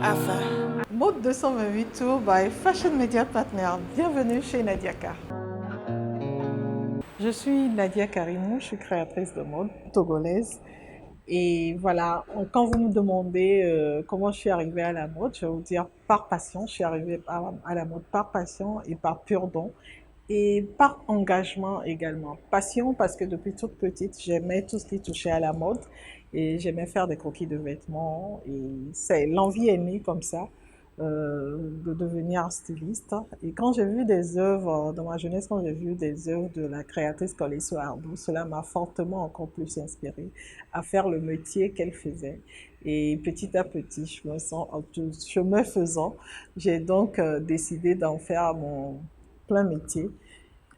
Alpha. Mode 228 Tour by Fashion Media Partner. Bienvenue chez Nadiaka. Je suis Nadia Karimou, je suis créatrice de mode togolaise. Et voilà, quand vous me demandez comment je suis arrivée à la mode, je vais vous dire par passion. Je suis arrivée à la mode par passion et par pur don. Et par engagement également. Passion parce que depuis toute petite, j'aimais tout ce qui touchait à la mode et j'aimais faire des croquis de vêtements. Et l'envie est née comme ça de devenir styliste. Et quand j'ai vu des œuvres, dans ma jeunesse, quand j'ai vu des œuvres de la créatrice Colesso Ardou, cela m'a fortement encore plus inspirée à faire le métier qu'elle faisait. Et petit à petit, chemin faisant, j'ai donc décidé d'en faire mon plein métier.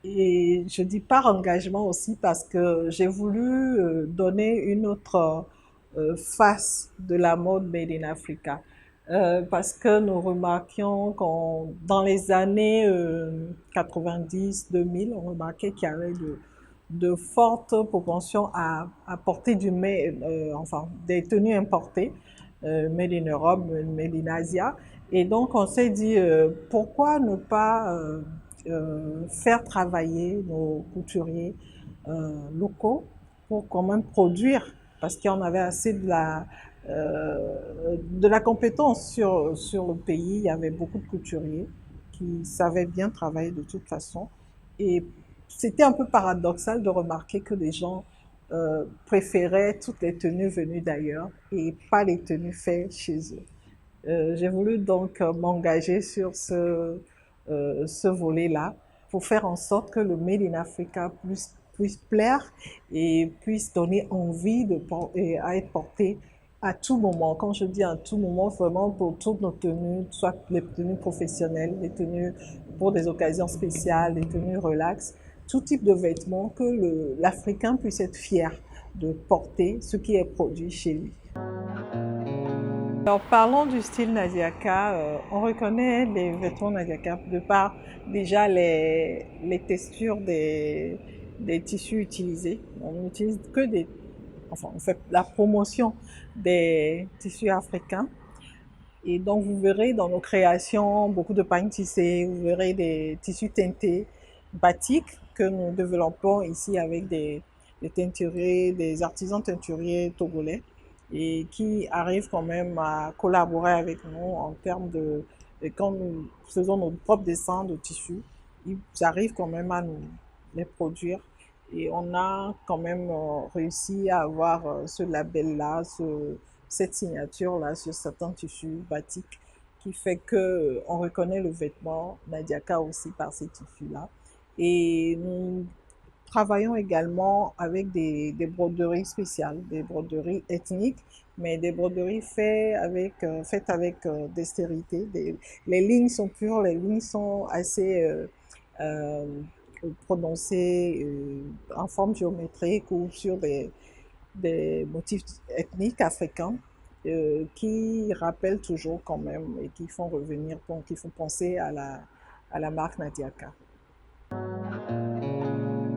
Et je dis par engagement aussi parce que j'ai voulu donner une autre face de la mode Made in Africa. Parce que nous remarquions qu'on, dans les années 90-2000, on remarquait qu'il y avait de fortes propensions à porter enfin, des tenues importées, Made in Europe, Made in Asia. Et donc on s'est dit, pourquoi ne pas faire travailler nos couturiers locaux pour quand même produire, parce qu'il y en avait assez de la compétence sur le pays. Il y avait beaucoup de couturiers qui savaient bien travailler de toute façon. Et c'était un peu paradoxal de remarquer que les gens préféraient toutes les tenues venues d'ailleurs et pas les tenues faites chez eux. J'ai voulu donc m'engager sur ce volet-là pour faire en sorte que le Made in Africa puisse plaire et puisse donner envie à être porté à tout moment. Quand je dis à tout moment, vraiment pour toutes nos tenues, soit les tenues professionnelles, les tenues pour des occasions spéciales, les tenues relax, tout type de vêtements, que l'Africain puisse être fier de porter ce qui est produit chez lui. Alors, parlons du style Nadiaka. On reconnaît les vêtements Nadiaka de par déjà les textures des tissus utilisés. On n'utilise que enfin, on fait la promotion des tissus africains. Et donc, vous verrez dans nos créations beaucoup de pagnes tissées, vous verrez des tissus teintés, batiks, que nous développons ici avec des teinturiers, des artisans teinturiers togolais, et qui arrivent quand même à collaborer avec nous en termes quand nous faisons nos propres dessins de tissus, ils arrivent quand même à nous les produire. Et on a quand même réussi à avoir ce label-là, cette signature-là sur certains tissus batiks, qui fait que on reconnaît le vêtement Nadiaka aussi par ces tissus-là. Et nous travaillons également avec des broderies spéciales, des broderies ethniques, mais des broderies faites avec dextérité. Les lignes sont pures, les lignes sont assez euh, prononcées en forme géométrique ou sur des motifs ethniques africains qui rappellent toujours quand même et qui font revenir, qui font penser à la marque Nadiaka.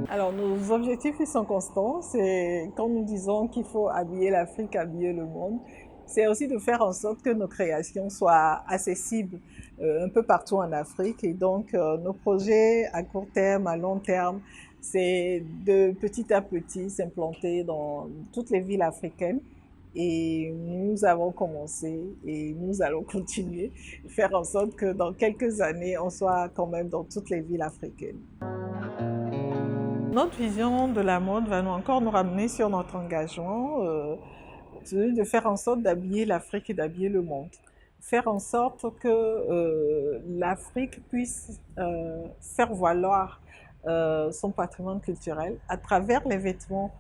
Alors, nos objectifs, ils sont constants. C'est quand nous disons qu'il faut habiller l'Afrique, habiller le monde, c'est aussi de faire en sorte que nos créations soient accessibles un peu partout en Afrique. Et donc, nos projets à court terme, à long terme, c'est de petit à petit s'implanter dans toutes les villes africaines. Et nous avons commencé et nous allons continuer, faire en sorte que dans quelques années, on soit quand même dans toutes les villes africaines. Notre vision de la mode va encore nous ramener sur notre engagement, celui de faire en sorte d'habiller l'Afrique et d'habiller le monde. Faire en sorte que l'Afrique puisse faire valoir son patrimoine culturel à travers les vêtements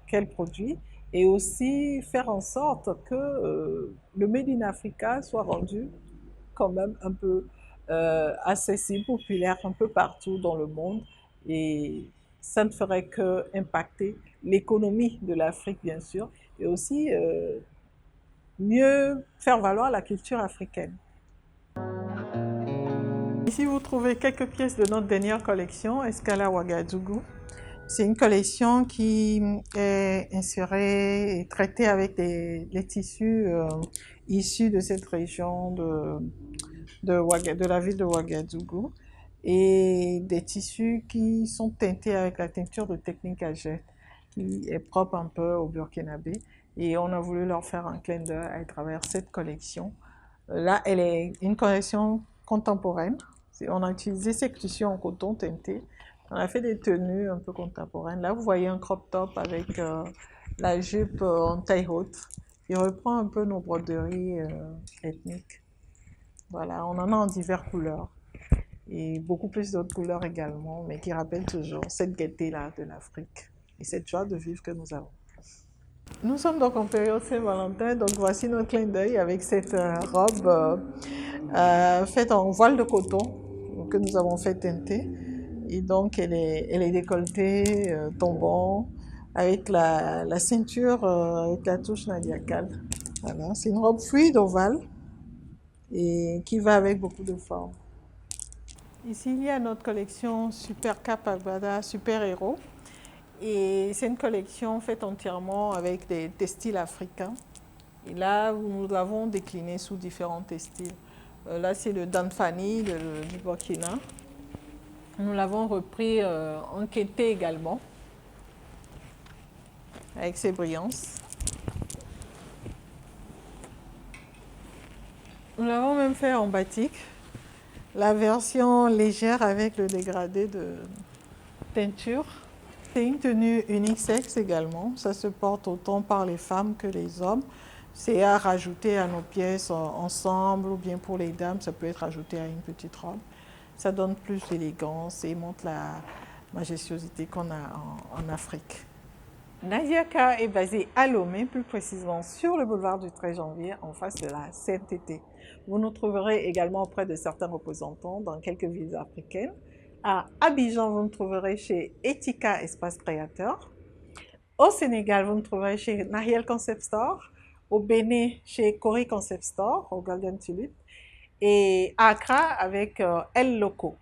qu'elle produit, et aussi faire en sorte que le Made in Africa soit rendu quand même un peu accessible, populaire un peu partout dans le monde. Et ça ne ferait qu'impacter l'économie de l'Afrique, bien sûr, et aussi mieux faire valoir la culture africaine. Ici, vous trouvez quelques pièces de notre dernière collection, Escala Ouagadougou. C'est une collection qui est insérée et traitée avec les tissus issus de cette région de la ville de Ouagadougou et des tissus qui sont teintés avec la teinture de technique à jet qui est propre un peu au Burkinabé. Et on a voulu leur faire un clin d'œil à travers cette collection. Là, elle est une collection contemporaine. On a utilisé ces tissus en coton teinté. On a fait des tenues un peu contemporaines. Là, vous voyez un crop top avec la jupe en taille haute. Il reprend un peu nos broderies ethniques. Voilà, on en a en diverses couleurs. Et beaucoup plus d'autres couleurs également, mais qui rappellent toujours cette gaieté-là de l'Afrique et cette joie de vivre que nous avons. Nous sommes donc en période Saint-Valentin, donc voici notre clin d'œil avec cette robe faite en voile de coton que nous avons fait teinter. Et donc elle est décolletée, tombant, avec la ceinture, avec la touche Nadia Cal. Voilà, c'est une robe fluide ovale et qui va avec beaucoup de formes. Ici, il y a notre collection Super Cap Agbada Super Héros. Et c'est une collection faite entièrement avec des textiles africains. Et là, nous l'avons décliné sous différents textiles. Là, c'est le Danfani du Burkina. Nous l'avons repris en kété également, avec ses brillances. Nous l'avons même fait en batik. La version légère avec le dégradé de teinture. C'est une tenue unisexe également. Ça se porte autant par les femmes que les hommes. C'est à rajouter à nos pièces ensemble ou bien pour les dames, ça peut être ajouté à une petite robe. Ça donne plus d'élégance et montre la majestuosité qu'on a en Afrique. Nadiaka est basée à Lomé, plus précisément sur le boulevard du 13 janvier, en face de la CNTT. Vous nous trouverez également auprès de certains représentants dans quelques villes africaines. À Abidjan, vous nous trouverez chez Etika Espace Créateur. Au Sénégal, vous nous trouverez chez Nariel Concept Store. Au Bénin, chez Cori Concept Store, au Golden Tulip. Et à Accra, avec El Loco.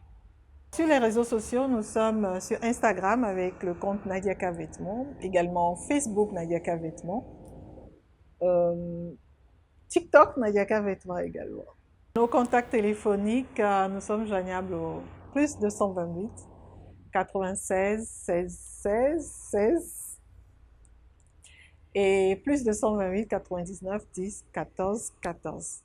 Sur les réseaux sociaux, nous sommes sur Instagram avec le compte Nadiaka Vêtements, également Facebook Nadiaka Vêtements, TikTok Nadiaka Vêtements également. Nos contacts téléphoniques, nous sommes joignables au plus 228 96 16 16 16 et plus 228 99 10 14 14.